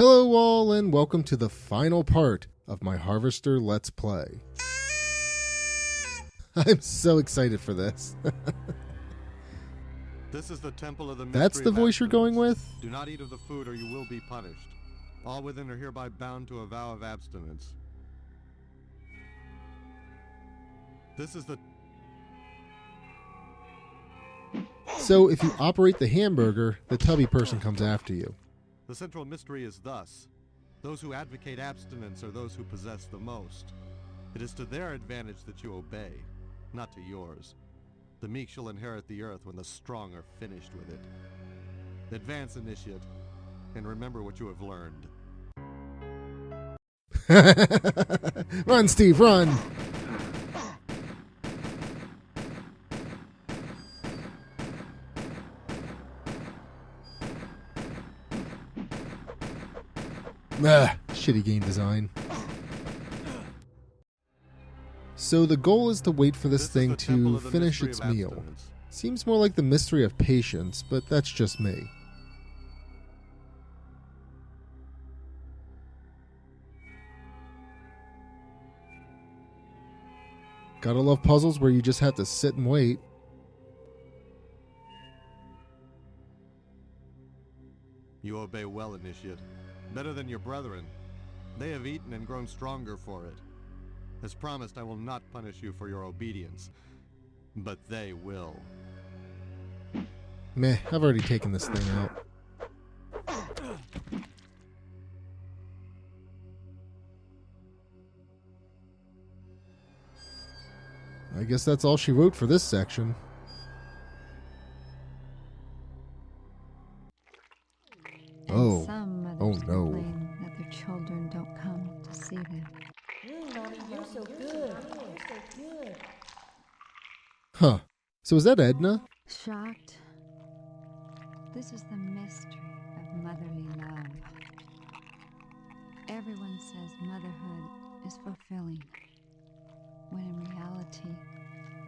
Hello all and welcome to the final part of my Harvester Let's Play. I'm so excited for this. This is the temple of the That's mystery the of voice you're going abstinence. with? Do not eat of the food or you will be punished. All within are hereby bound to a vow of abstinence. This is the... So if you operate the hamburger, the tubby person comes after you. The central mystery is thus. Those who advocate abstinence are those who possess the most. It is to their advantage that you obey, not to yours. The meek shall inherit the earth when the strong are finished with it. Advance, initiate, and remember what you have learned. Run, Steve, run! Shitty game design. So the goal is to wait for this thing to finish its meal. Seems more like the mystery of patience, but that's just me. Gotta love puzzles where you just have to sit and wait. You obey well, initiate. Better than your brethren. They have eaten and grown stronger for it. As promised, I will not punish you for your obedience, but they will. Meh, I've already taken this thing out. I guess that's all she wrote for this section. Oh. Some mothers Oh, no. complain that their children don't come to see them. Mommy, you're so good. You're so good. Huh. So is that Edna? Shocked? This is the mystery of motherly love. Everyone says motherhood is fulfilling, when in reality,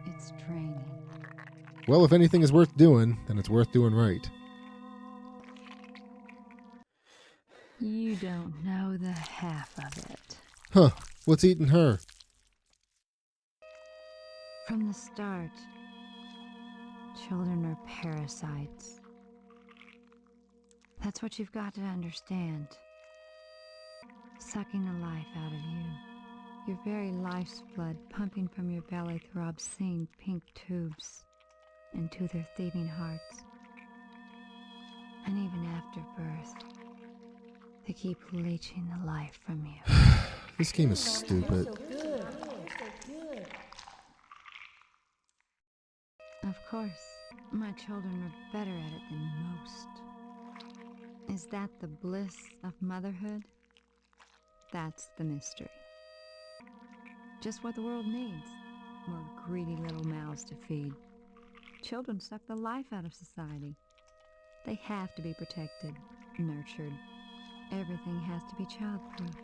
it's draining. Well, if anything is worth doing, then it's worth doing right. You don't know the half of it. Huh. What's eating her? From the start, children are parasites. That's what you've got to understand. Sucking the life out of you. Your very life's blood pumping from your belly through obscene pink tubes into their thieving hearts. And even after birth, they keep leeching the life from you. This game is stupid. So good. You're so good. Of course, my children are better at it than most. Is that the bliss of motherhood? That's the mystery. Just what the world needs. More greedy little mouths to feed. Children suck the life out of society. They have to be protected, nurtured. Everything has to be childproof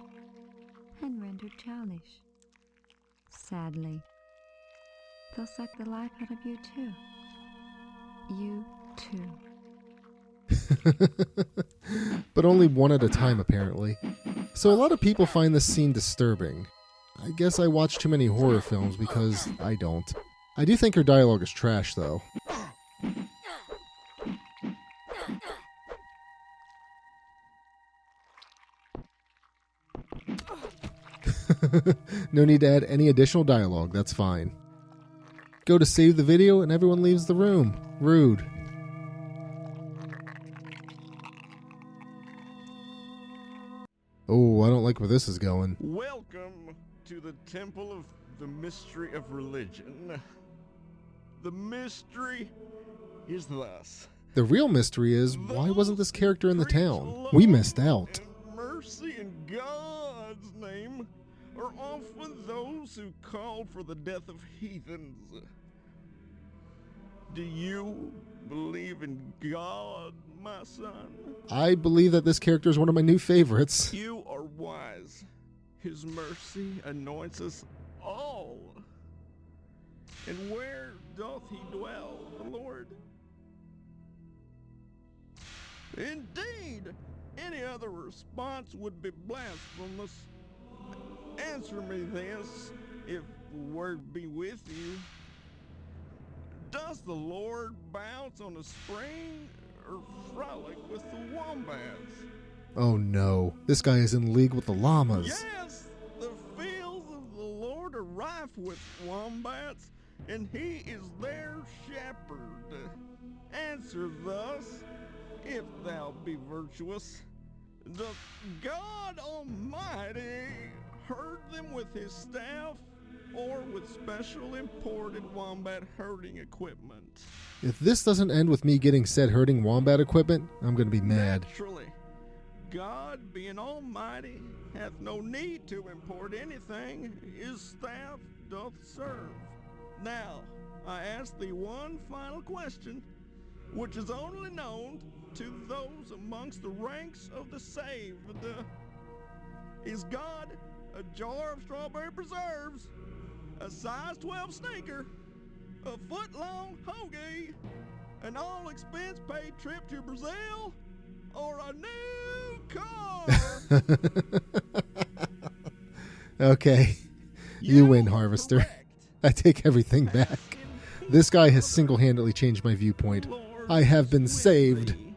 and rendered childish. Sadly, they'll suck the life out of you too. You too. But only one at a time, apparently. So a lot of people find this scene disturbing. I guess I watch too many horror films because I don't. I do think her dialogue is trash, though. No need to add any additional dialogue, that's fine. Go to save the video and everyone leaves the room. Rude. Oh, I don't like where this is going. Welcome to the Temple of the Mystery of Religion. The mystery is thus. The real mystery is, why wasn't this character in the town? We missed out. And mercy in God's name are often those who called for the death of heathens. Do you believe in God, my son? I believe that this character is one of my new favorites. You are wise. His mercy anoints us all. And where doth he dwell, the Lord? Indeed, Any other response would be blasphemous. Answer me this, if the word be with you. Does the Lord bounce on a spring or frolic with the wombats? Oh no, this guy is in league with the llamas. Yes, the fields of the Lord are rife with wombats, and he is their shepherd. Answer thus, if thou be virtuous. Doth God Almighty herd them with his staff, or with special imported wombat herding equipment? If this doesn't end with me getting said herding wombat equipment, I'm gonna be mad. Naturally, God being almighty hath no need to import anything his staff doth serve. Now, I ask thee one final question, which is only known to those amongst the ranks of the saved. Is God a jar of strawberry preserves, a size 12 sneaker, a foot-long hoagie, an all-expense-paid trip to Brazil, or a new car? Okay, you win, are Harvester. correct. I take everything back. This guy has single-handedly changed my viewpoint. Lord I have been is with saved. thee.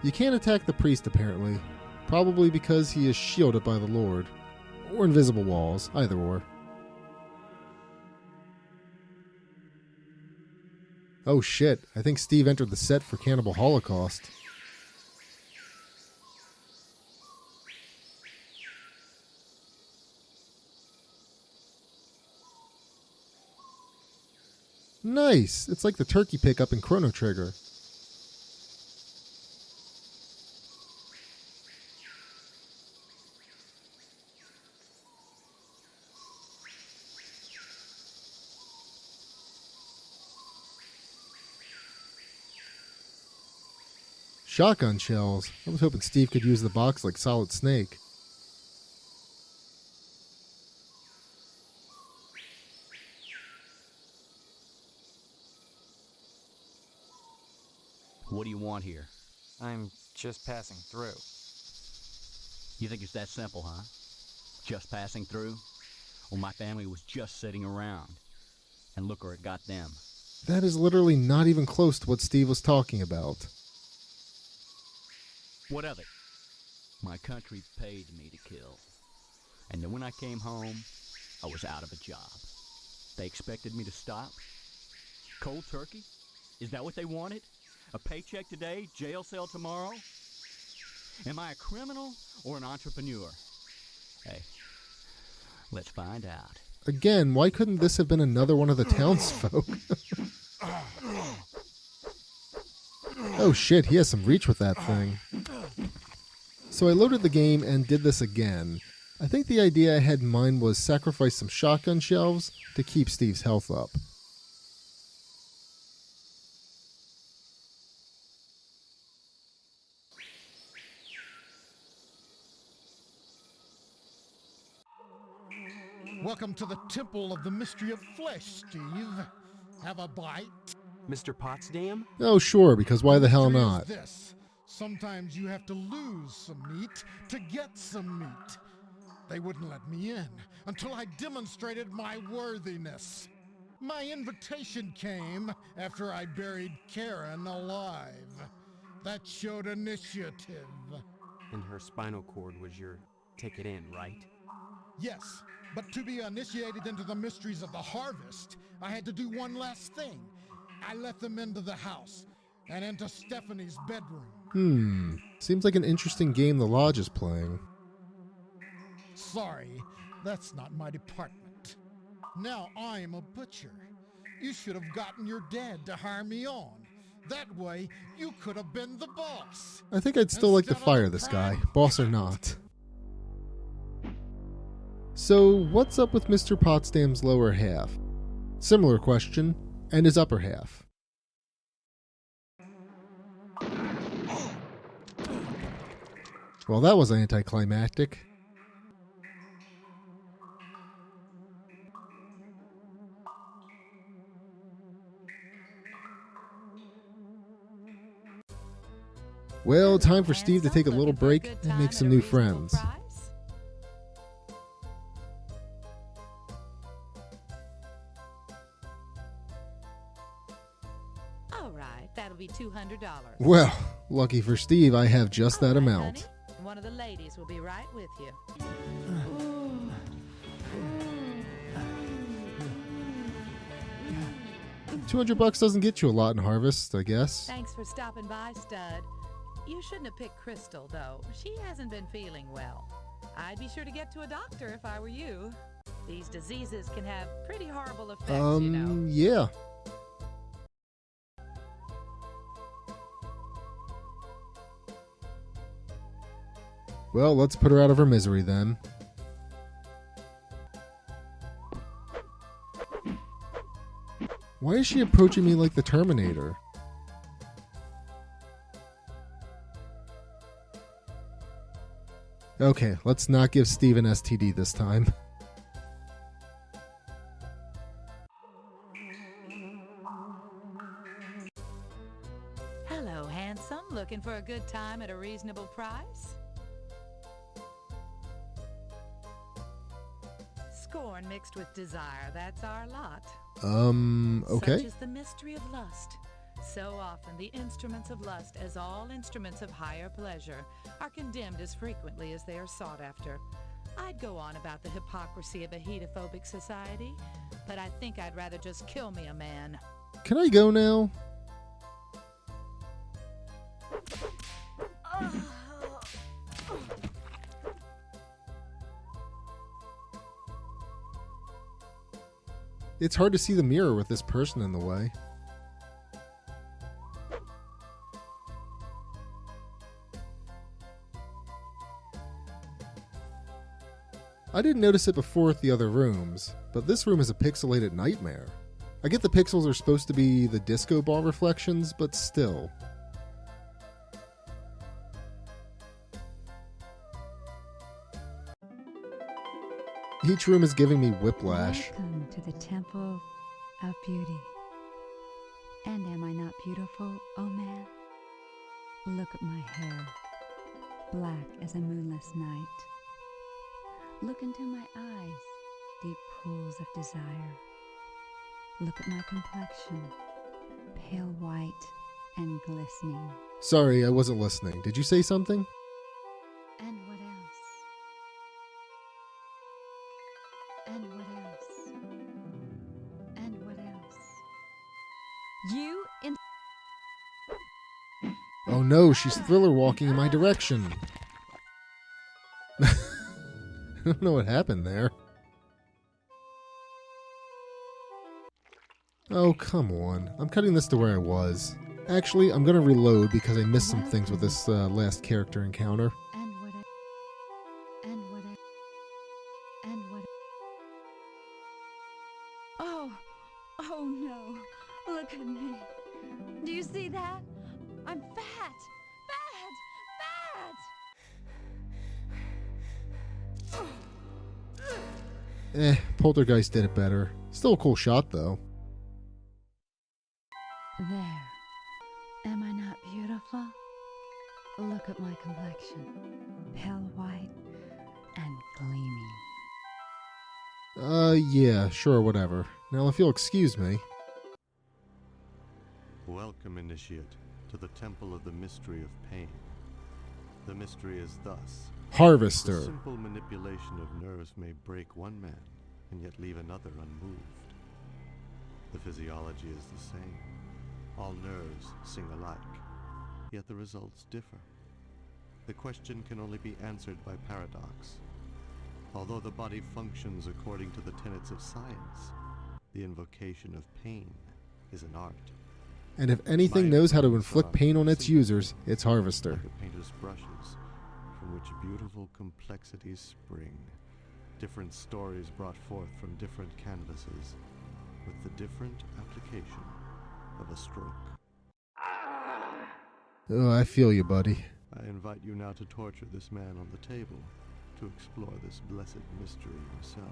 You can't attack the priest, apparently. Probably because he is shielded by the Lord. Or invisible walls, either or. Oh shit, I think Steve entered the set for Cannibal Holocaust. Nice! It's like the turkey pickup in Chrono Trigger. Shotgun shells. I was hoping Steve could use the box like Solid Snake. What do you want here? I'm just passing through. You think it's that simple, huh? Just passing through? Well, my family was just sitting around. And look where it got them. That is literally not even close to what Steve was talking about. What of it? My country paid me to kill. And then when I came home, I was out of a job. They expected me to stop? Cold turkey? Is that what they wanted? A paycheck today, jail cell tomorrow? Am I a criminal or an entrepreneur? Hey, let's find out. Again, why couldn't this have been another one of the townsfolk? Oh shit, he has some reach with that thing. So I loaded the game and did this again. I think the idea I had in mind was sacrifice some shotgun shells to keep Steve's health up. Welcome to the Temple of the Mystery of Flesh, Steve. Have a bite? Mr. Potsdam? Oh sure, because why the hell Mystery is not? this. Sometimes you have to lose some meat to get some meat. They wouldn't let me in until I demonstrated my worthiness. My invitation came after I buried Karen alive. That showed initiative. And her spinal cord was your ticket in, right? Yes, but to be initiated into the mysteries of the harvest, I had to do one last thing. I let them into the house and into Stephanie's bedroom. Seems like an interesting game the Lodge is playing. Sorry, that's not my department. Now I'm a butcher. You should have gotten your dad to hire me on. That way, you could have been the boss. I think I'd still like to Instead of fire the this guy, prime- boss or not. So, what's up with Mr. Potsdam's lower half? Similar question, and his upper half. Well, that was anticlimactic. Well, time for Steve to take a little break and make some new friends. All right, that'll be $200. Well, lucky for Steve, I have just that All right, amount. honey. One of the ladies will be right with you. $200 doesn't get you a lot in Harvest, I guess. Thanks for stopping by, Stud. You shouldn't have picked Crystal, though. She hasn't been feeling well. I'd be sure to get to a doctor if I were you. These diseases can have pretty horrible effects, you know. Yeah. Well, let's put her out of her misery then. Why is she approaching me like the Terminator? Okay, let's not give Steve an STD this time. Hello, handsome. Looking for a good time at a reasonable price? Scorn mixed with desire, that's our lot. Okay. Such is the mystery of lust. So often the instruments of lust, as all instruments of higher pleasure, are condemned as frequently as they are sought after. I'd go on about the hypocrisy of a hedophobic society, but I think I'd rather just kill me a man. Can I go now? It's hard to see the mirror with this person in the way. I didn't notice it before with the other rooms, but this room is a pixelated nightmare. I get the pixels are supposed to be the disco ball reflections, but still. Each room is giving me whiplash. Welcome to the Temple of Beauty. And am I not beautiful, oh man? Look at my hair, black as a moonless night. Look into my eyes, deep pools of desire. Look at my complexion, pale white and glistening. Sorry, I wasn't listening. Did you say something? And what else? And what else? And what else? You in... Oh no, she's thriller walking in my direction. I don't know what happened there. Oh, come on. I'm cutting this to where I was. Actually, I'm gonna reload because I missed some things with this last character encounter. And what else? And what else? And what... Oh! Oh no! Look at me. Do you see that? I'm fat! Fat! Poltergeist did it better. Still a cool shot, though. There. Am I not beautiful? Look at my complexion. Pale white and gleaming. Yeah, sure, whatever. Now, if you'll excuse me. Welcome, Initiate, to the Temple of the Mystery of Pain. The mystery is thus. The Harvester. simple manipulation of nerves may break one man, and yet leave another unmoved. The physiology is the same. All nerves sing alike, yet the results differ. The question can only be answered by paradox. Although the body functions according to the tenets of science, the invocation of pain is an art. And if anything knows how to inflict pain on its users, it's Harvester. Like a painter's brushes, from which beautiful complexities spring. Different stories brought forth from different canvases, with the different application of a stroke. Oh, I feel you, buddy. I invite you now to torture this man on the table, to explore this blessed mystery yourself.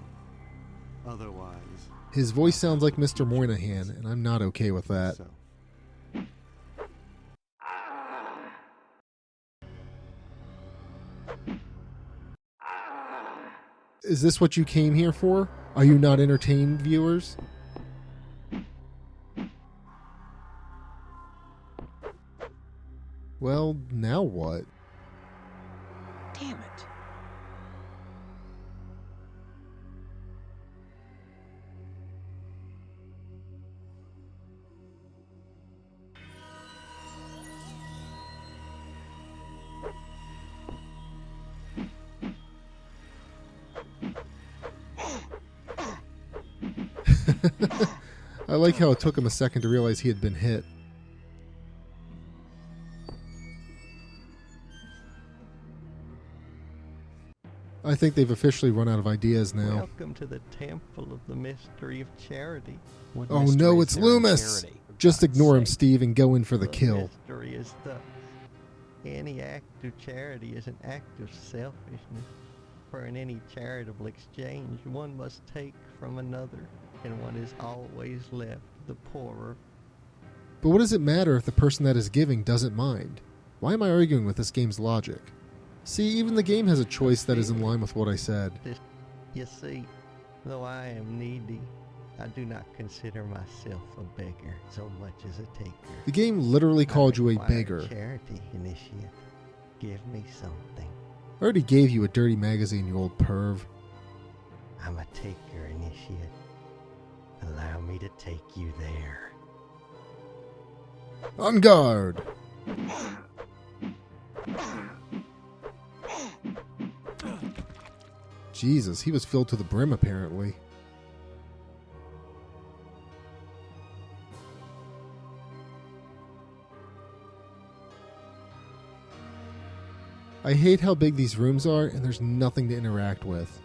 Otherwise, His voice sounds like Mr. Moynihan, and I'm not okay with that. yourself. Is this what you came here for? Are you not entertained, viewers? Well, now what? Damn it. I like how it took him a second to realize he had been hit. I think they've officially run out of ideas now. Welcome to the Temple of the Mystery of Charity. What Oh mystery no, is it's there in Loomis! charity, for Just God's ignore him, sake? Steve, and go in for the The kill. mystery is thus. Any act of charity is an act of selfishness. For in any charitable exchange, one must take from another, and one is always left the poorer. But what does it matter if the person that is giving doesn't mind? Why am I arguing with this game's logic? See, even the game has a choice that is in line with what I said. You see, though I am needy, I do not consider myself a beggar so much as a taker. The game literally called you a require beggar. Charity, initiate. Give me something. I already gave you a dirty magazine, you old perv. I'm a taker, initiate. Allow me to take you there. On guard! Jesus, he was filled to the brim apparently. I hate how big these rooms are and there's nothing to interact with.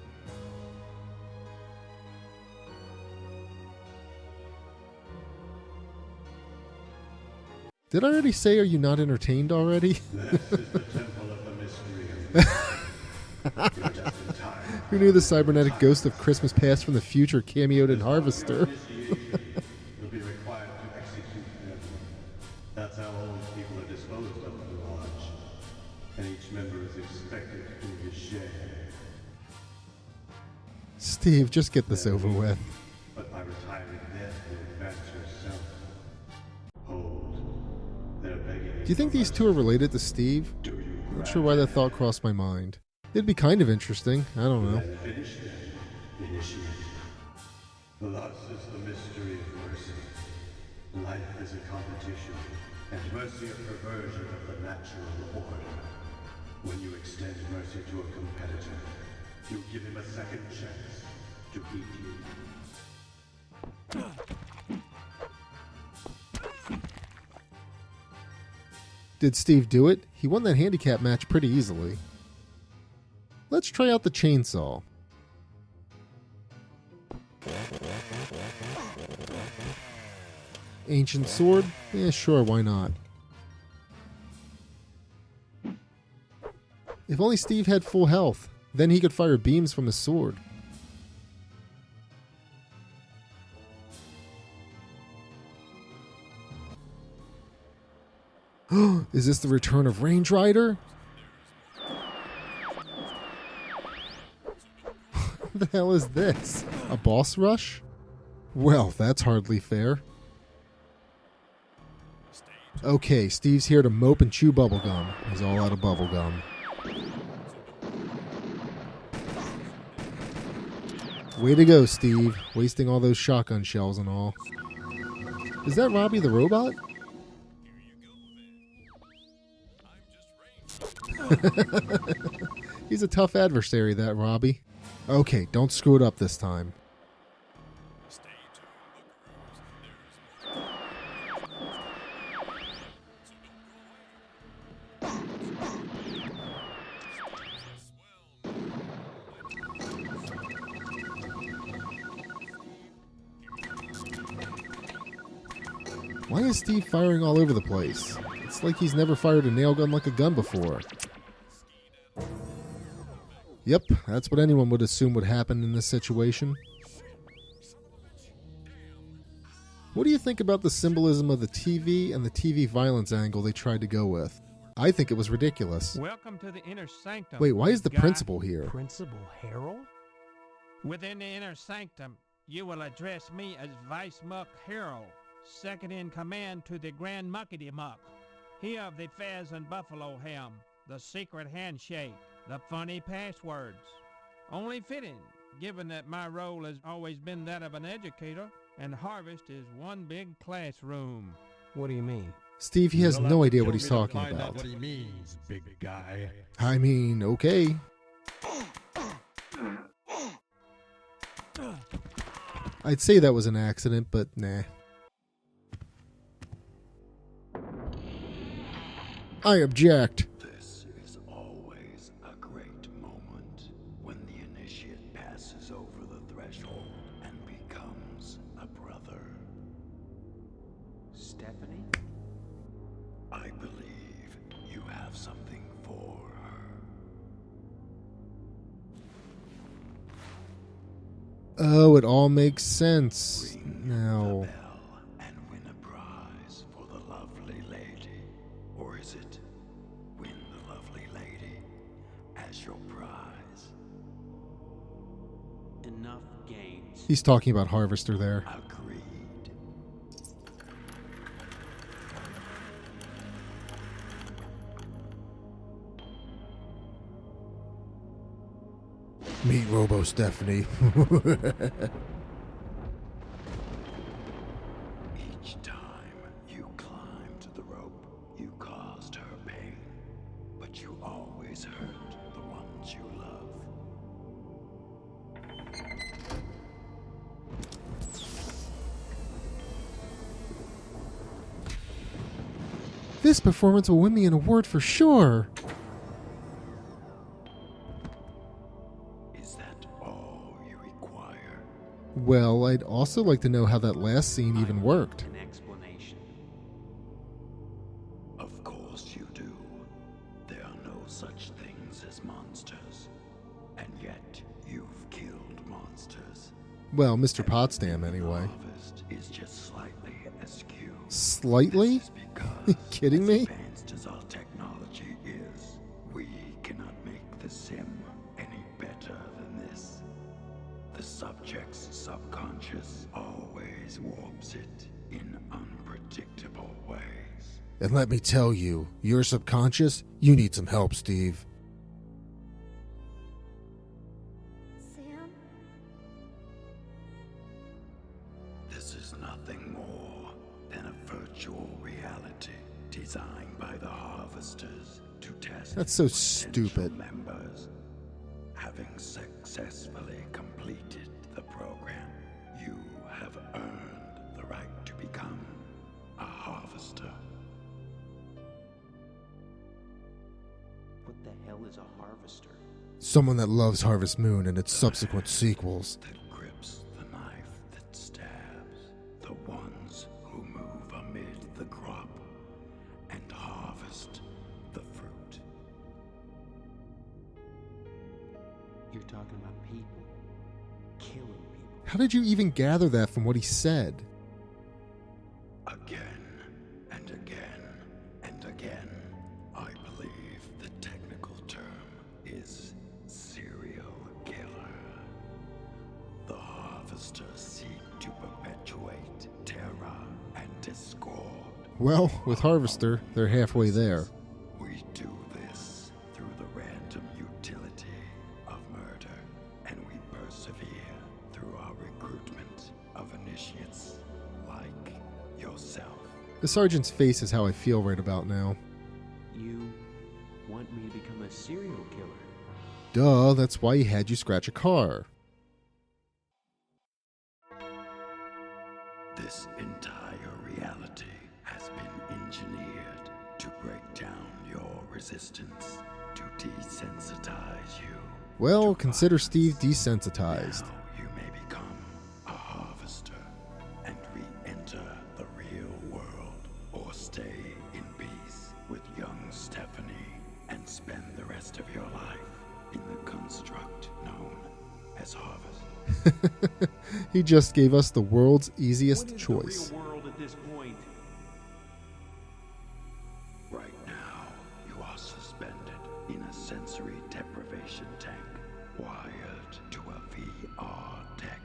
Did I already say, are you not entertained already? This is the Temple of the Mystery. You're just in time. Who knew the cybernetic ghost of Christmas past from the future cameoed in Harvester? You'll be required to execute them. That's how old people are disposed of in the lodge. And each member is expected to do his share. Steve, just get this over with. But by retiring death, you advance yourself. Hold. They're begging Do you think these two are related to Steve? Not sure why that thought crossed my mind. It'd be kind of interesting. I don't know. Then finish them. Initiate. Thus is the mystery of mercy. Life is a competition, and mercy a perversion of the natural order. When you extend mercy to a competitor, you give him a second chance to beat you. Did Steve do it? He won that handicap match pretty easily. Let's try out the chainsaw. Ancient sword? Yeah, sure, why not? If only Steve had full health, then he could fire beams from his sword. Is this the return of Range Rider? What the hell is this? A boss rush? Well, that's hardly fair. Okay, Steve's here to mope and chew bubblegum. He's all out of bubblegum. Way to go, Steve. Wasting all those shotgun shells and all. Is that Robbie the robot? He's a tough adversary, that Robbie. Okay, don't screw it up this time. Why is Steve firing all over the place? It It's like he's never fired a nail gun like a gun before. Yep, that's what anyone would assume would happen in this situation. What do you think about the symbolism of the TV and the TV violence angle they tried to go with? I think it was ridiculous. Welcome to the inner sanctum. Wait, why is the guy. principal here? Principal Harold? Within the inner sanctum, you will address me as Vice Muck Harold, second in command to the Grand Muckety Muck. He of the Fez and Buffalo Hem, the secret handshake, the funny passwords. Only fitting, given that my role has always been that of an educator, and Harvest is one big classroom. What do you mean? Steve, he has no idea what he's talking Find out about. what he means, big guy. I mean, okay. I'd say that was an accident, but nah. I object. This is always a great moment when the initiate passes over the threshold and becomes a brother. Stephanie? I believe you have something for her. Oh, it all makes sense now. And win a prize for the lovely lady. Or is it win the lovely lady as your prize? Enough games. He's talking about Harvester there. Agreed. Meet Robo Stephanie. Each time you climbed the rope, you caused her pain. But you always hurt the ones you love. This performance will win me an award for sure. Is that all you require? Well, I'd also like to know how that last scene even worked. An explanation. Of course you do. There are no such things as monsters. And yet, you've killed monsters. Well, Mr. Potsdam, anyway. Harvest is just slightly askew. Slightly? This is because, You kidding me? as advanced as our technology is, we cannot make the sim any better than this. The subject's subconscious always warps it in unpredictable ways. And let me tell you, your subconscious, you need some help, Steve. Sam? This is nothing more than a virtual reality designed by the Harvesters to test That's so potential stupid. members. Having successfully completed the program, you have earned the right to become a Harvester. What the hell is a harvester? Someone that loves Harvest Moon and its subsequent sequels. That grips the knife that stabs, the ones who move amid the crop and harvest the fruit. You're talking about people. Killing people. How did you even gather that from what he said? Again and again and again, I believe the technical term is serial killer. The Harvesters seek to perpetuate terror and discord. Well, with Harvester, they're halfway there. We do this through the random utility of murder, and we persevere through our recruitment of initiates like yourself. The sergeant's face is how I feel right about now. You want me to become a serial killer? Duh, that's why he had you scratch a car. This entire reality has been engineered to break down your resistance, to desensitize you. Well, consider Steve desensitized. Now you may become a harvester and re-enter the real world, or stay in peace. rest of your life in the construct known as harvest. He just gave us the world's easiest What is choice. the real world at this point? Right now, you are suspended in a sensory deprivation tank wired to a VR deck.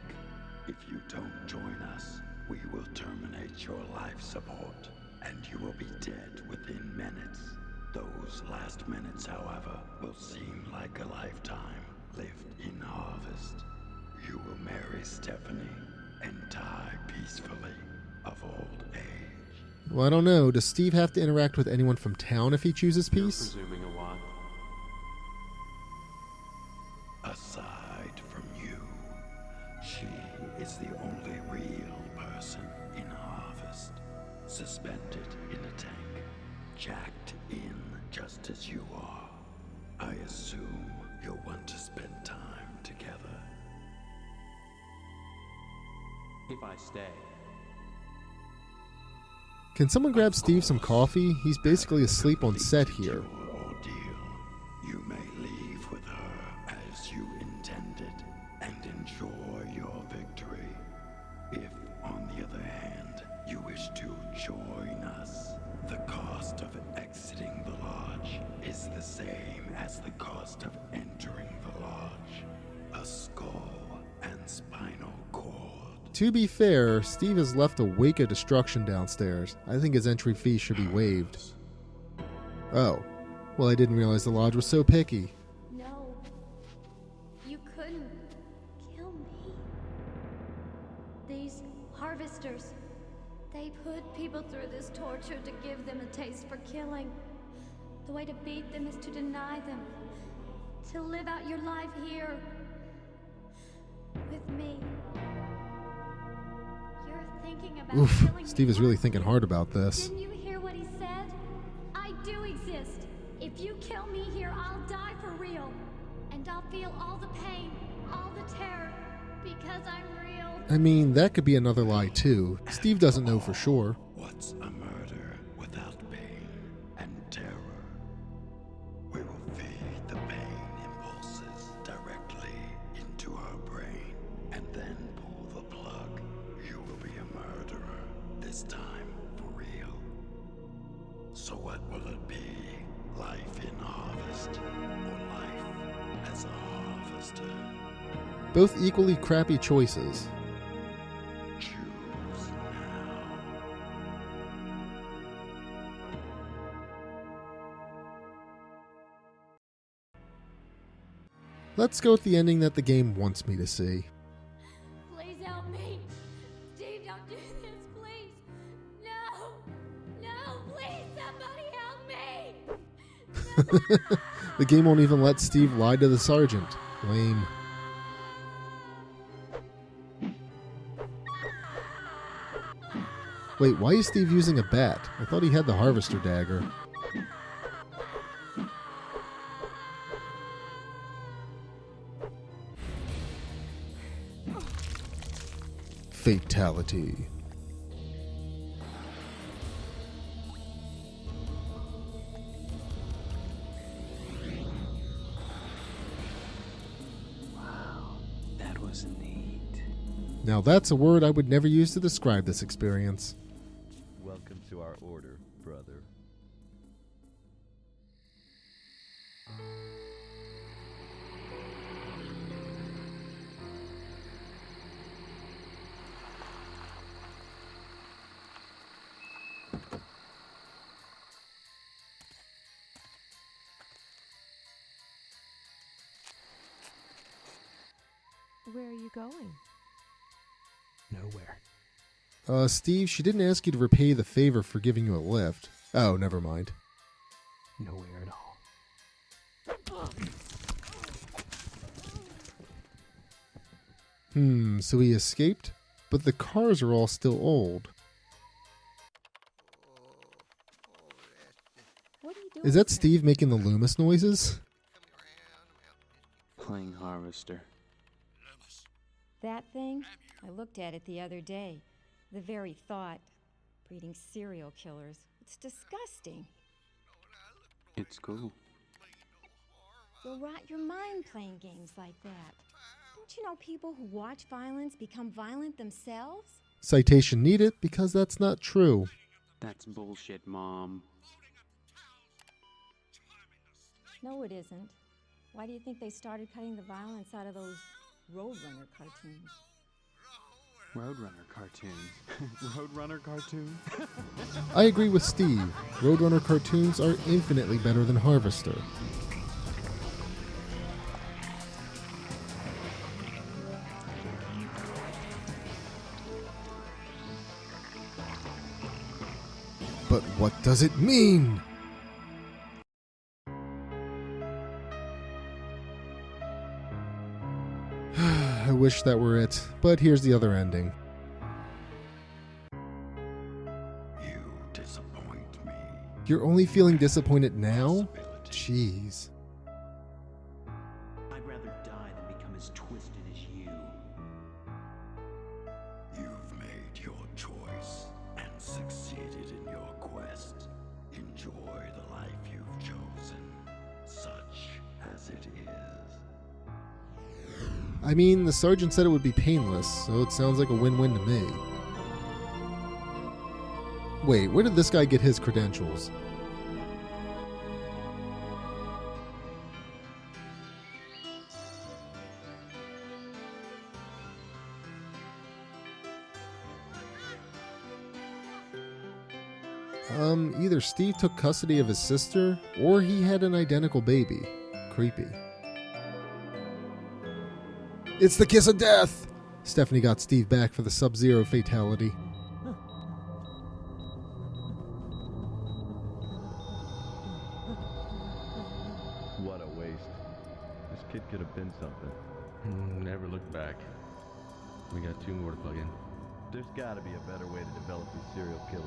If you don't join us, we will terminate your life support, and you will be dead within minutes. Those last minutes, however, will seem like a lifetime lived in harvest. You will marry Stephanie and die peacefully of old age. Well, I don't know. Does Steve have to interact with anyone from town if he chooses peace? Presuming a lot. Aside from you, she is the only real person in harvest. Suspended in a tank, jacked in just as you are. I assume you'll want to spend time together. If I stay. Can someone grab Steve some coffee? He's basically asleep on set here. You may leave with her as you intended and enjoy your victory. If, on the other hand, you wish to join us, the cost of exiting the lodge is the same as the cost of entering the lodge. A skull and spinal cord. To be fair, Steve has left a wake of destruction downstairs. I think his entry fee should be waived. Oh. Well, I didn't realize the lodge was so picky. No. You couldn't kill me. These harvesters, they put people through this torture to give them a taste for killing. The way to beat them is to deny them. To live out your life here. With me. You're thinking about Oof, killing Steve me. is really thinking hard about this. Didn't you hear what he said? I do exist. If you kill me here, I'll die for real. And I'll feel all the pain, all the terror, because I'm real. I mean, that could be another lie too. Steve doesn't know for sure. What's a murder without pain and terror? We will feed the pain impulses directly into her brain and then pull the plug. You will be a murderer, this time for real. So what will it be? Life in harvest or life as a harvester? Both equally crappy choices. Choose now. Let's go with the ending that the game wants me to see. Please help me. Steve, don't do this, please. No. No, please, somebody help me. The game won't even let Steve lie to the sergeant. Lame. Wait, why is Steve using a bat? I thought he had the harvester dagger. Fatality. That was neat. Now that's a word I would never use to describe this experience. Welcome to our order, brother. Where are you going? Nowhere. Steve, she didn't ask you to repay the favor for giving you a lift. Oh, never mind. Nowhere at all. So he escaped? But the cars are all still old. What are you doing? Is that Steve making the Loomis noises? Playing harvester. That thing? I looked at it the other day. The very thought. Breeding serial killers. It's disgusting. It's cool. You'll rot your mind playing games like that. Don't you know people who watch violence become violent themselves? Citation needed because that's not true. That's bullshit, Mom. No, it isn't. Why do you think they started cutting the violence out of those Roadrunner cartoons? Roadrunner cartoons. Roadrunner cartoons? I agree with Steve. Roadrunner cartoons are infinitely better than Harvester. But what does it mean? I wish that were it, but here's the other ending. You disappoint me. You're only feeling disappointed now? Jeez. I'd rather die than become as twisted as you. You've made your choice and succeeded in your quest. Enjoy the life you've chosen, such as it is. I mean, the sergeant said it would be painless, so it sounds like a win-win to me. Wait, where did this guy get his credentials? Either Steve took custody of his sister, or he had an identical baby. Creepy. It's the kiss of death! Stephanie got Steve back for the Sub-Zero fatality. What a waste. This kid could have been something. Never looked back. We got 2 more to plug in. There's gotta be a better way to develop these serial killers.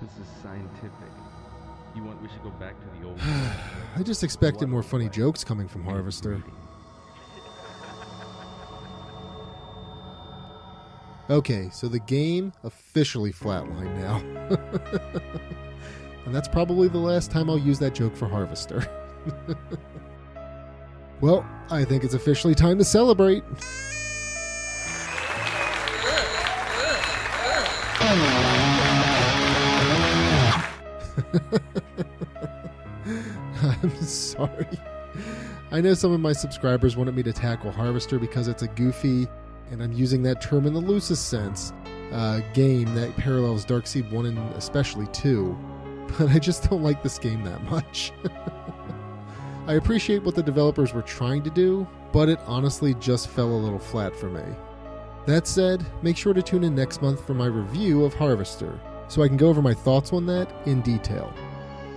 This is scientific. You want we should go back to the old... I just expected more funny jokes coming from Harvester. Okay, so the game officially flatlined now. And that's probably the last time I'll use that joke for Harvester. Well, I think it's officially time to celebrate. I'm sorry. I know some of my subscribers wanted me to tackle Harvester because it's a goofy, and I'm using that term in the loosest sense, game that parallels Darkseid 1 and especially 2, but I just don't like this game that much. I appreciate what the developers were trying to do, but it honestly just fell a little flat for me. That said, make sure to tune in next month for my review of Harvester, so I can go over my thoughts on that in detail.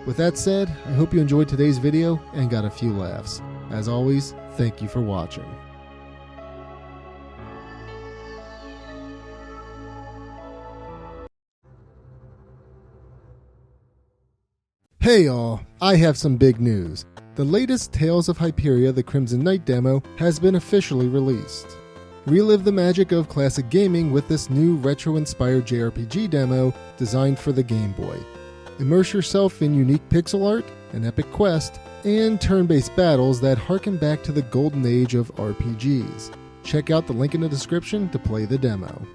With that said, I hope you enjoyed today's video and got a few laughs. As always, thank you for watching. Hey y'all, I have some big news. The latest Tales of Hyperia: The Crimson Knight demo has been officially released. Relive the magic of classic gaming with this new retro-inspired JRPG demo designed for the Game Boy. Immerse yourself in unique pixel art, an epic quest, and turn-based battles that harken back to the golden age of RPGs. Check out the link in the description to play the demo.